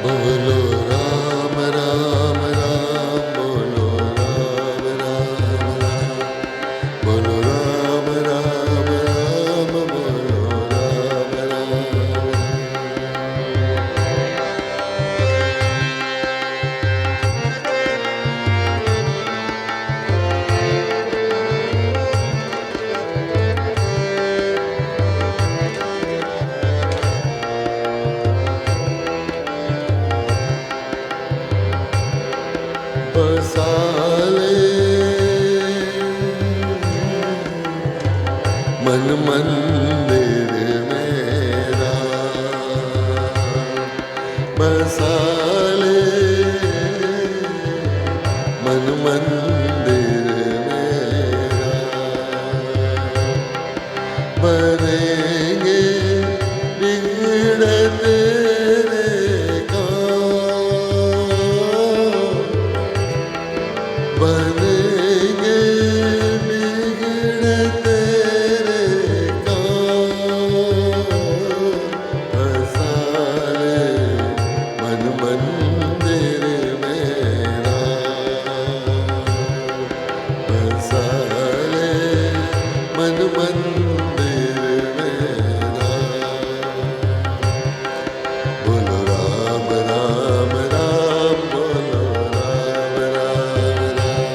बोलो राम राम राम, बोलो राम राम राम, बोलो राम राम राम, बोलो राम राम। बसाले मन मंदिर मेरा, बसाले मन मंदिर मेरा, बनेंगे बिगड़ तेरे काम, बनेंगे बिगड़ तेरे काम, बसाले मन मंदिर मेरा, बसाले मन मंदिर मेरा। बोलो राम राम राम, बोलो राम राम राम,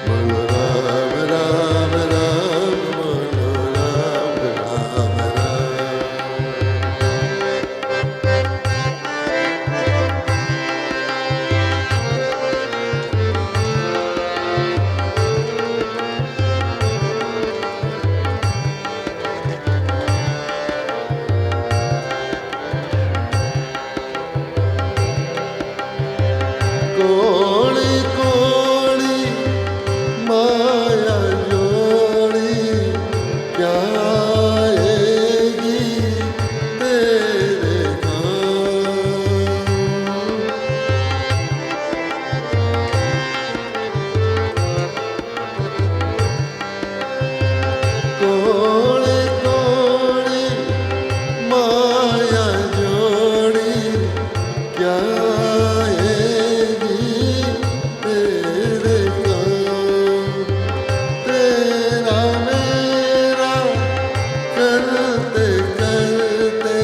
बोलो राम राम राम, बोलो राम राम राम। कोड़ी कोड़ी माया जोड़ी, क्या आएगी तेरे काम, कोड़ी कोड़ी माया जोड़ी, क्या आएगी तेरे काम, तेरा मेरा करते करते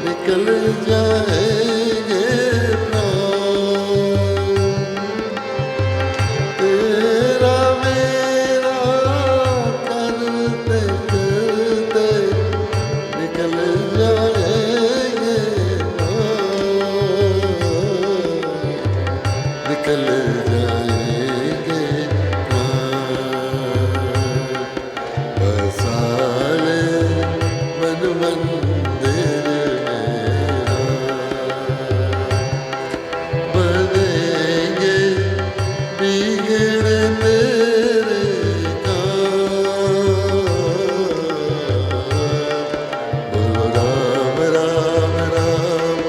निकल जाएंगे प्राण, तेरा मेरा करते करते निकल जाएंगे प्राण, निकल जाएंगे प्राण, बसाले मन मंदिर मेरा, बनेंगे बिगड़ तेरे काम, बोलो राम राम राम,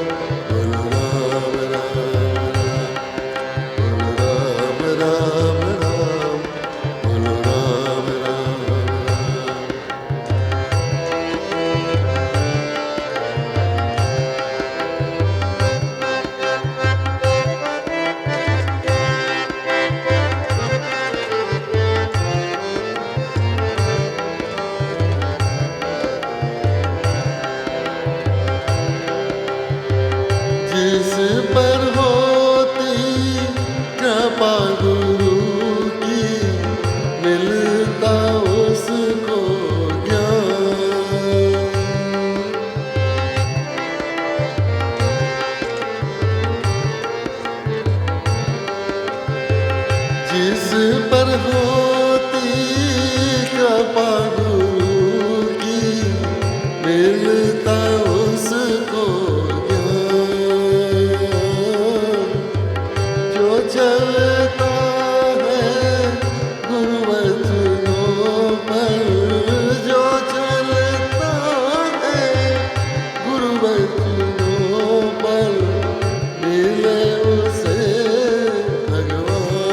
बोलो राम राम राम, बोलो राम राम राम, बोलो राम राम राम। जिस पर होती कृपा गुरु की, मिलता उसको ज्ञान, जिस पर होती कृपा गुरु की, मिलता उसको ज्ञान, जो चलता है गुरुवचनों पर, जो चलता है गुरुवचनों पर, मिले उसे भगवान,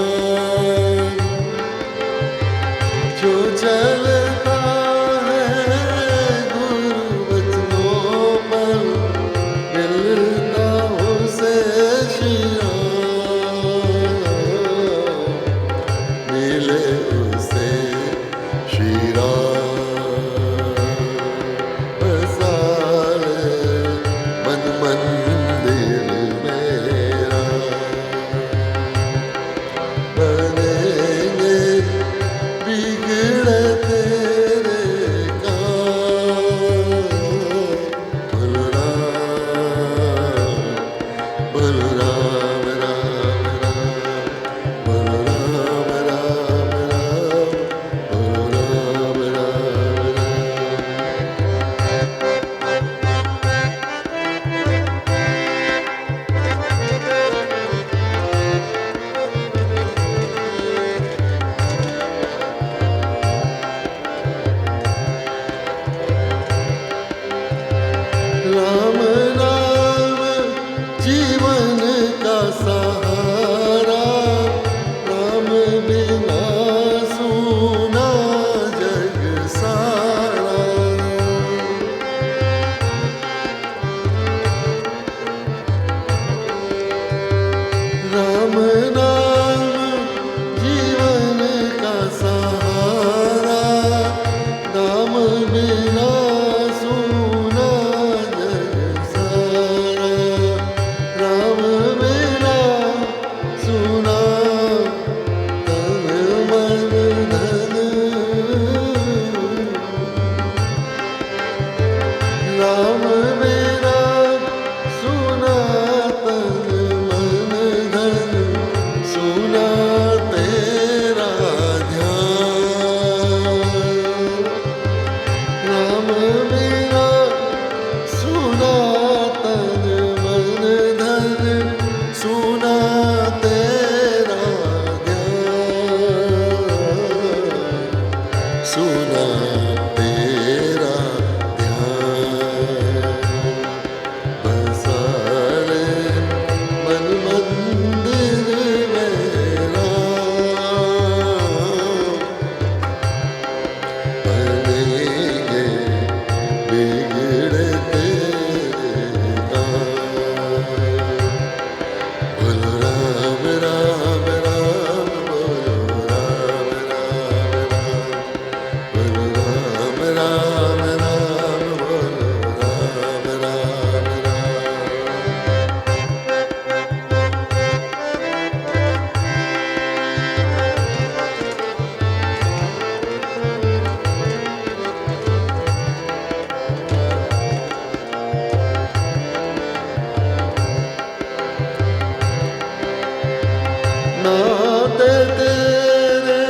नाते तेरे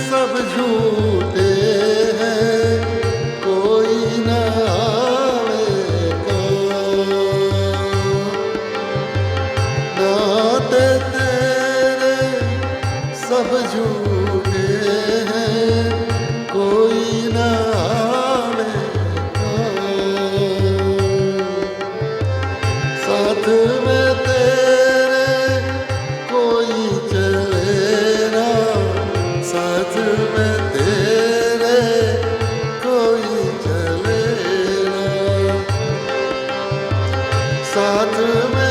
सब झूठे हैं, कोई ना आवेगा। नाते तेरे सब झूठे हैं, कोई ना आवेगा। साथ में तेरे कोई चले ना, साथ में तेरे कोई चले ना, साथ में